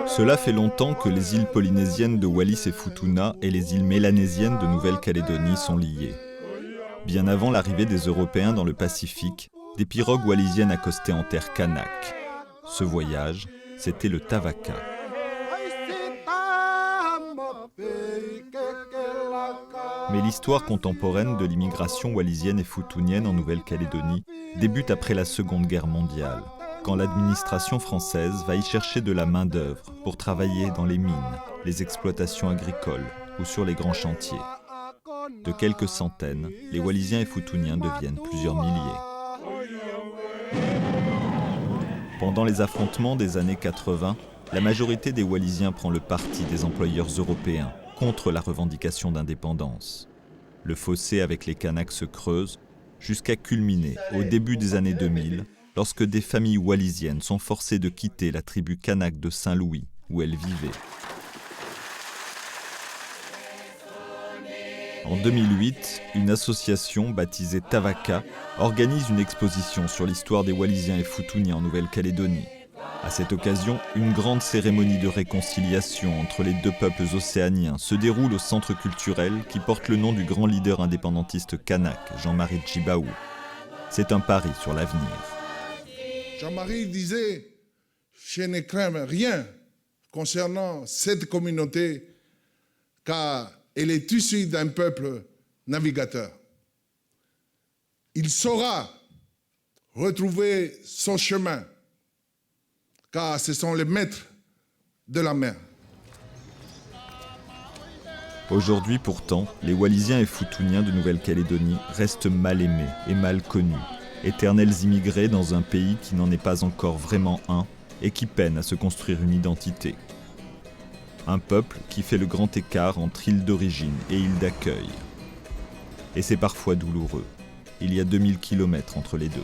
Cela fait longtemps que les îles polynésiennes de Wallis et Futuna et les îles mélanésiennes de Nouvelle-Calédonie sont liées. Bien avant l'arrivée des Européens dans le Pacifique, des pirogues wallisiennes accostaient en terre kanak. Ce voyage, c'était le Tavaka. Mais l'histoire contemporaine de l'immigration wallisienne et futunienne en Nouvelle-Calédonie débute après la Seconde Guerre mondiale, quand l'administration française va y chercher de la main-d'œuvre pour travailler dans les mines, les exploitations agricoles ou sur les grands chantiers. De quelques centaines, les Wallisiens et Futuniens deviennent plusieurs milliers. Pendant les affrontements des années 80, la majorité des Wallisiens prend le parti des employeurs européens contre la revendication d'indépendance. Le fossé avec les Kanaks se creuse jusqu'à culminer au début des années 2000, lorsque des familles wallisiennes sont forcées de quitter la tribu Kanak de Saint-Louis, où elles vivaient. En 2008, une association baptisée Tavaka organise une exposition sur l'histoire des Wallisiens et Futuniens en Nouvelle-Calédonie. À cette occasion, une grande cérémonie de réconciliation entre les deux peuples océaniens se déroule au centre culturel qui porte le nom du grand leader indépendantiste kanak, Jean-Marie Tjibaou. C'est un pari sur l'avenir. Jean-Marie disait « Je ne crains rien concernant cette communauté car elle est issue d'un peuple navigateur. Il saura retrouver son chemin car ce sont les maîtres de la mer. » Aujourd'hui pourtant, les Wallisiens et Futuniens de Nouvelle-Calédonie restent mal aimés et mal connus, éternels immigrés dans un pays qui n'en est pas encore vraiment un et qui peine à se construire une identité. Un peuple qui fait le grand écart entre île d'origine et île d'accueil. Et c'est parfois douloureux. Il y a 2000 kilomètres entre les deux.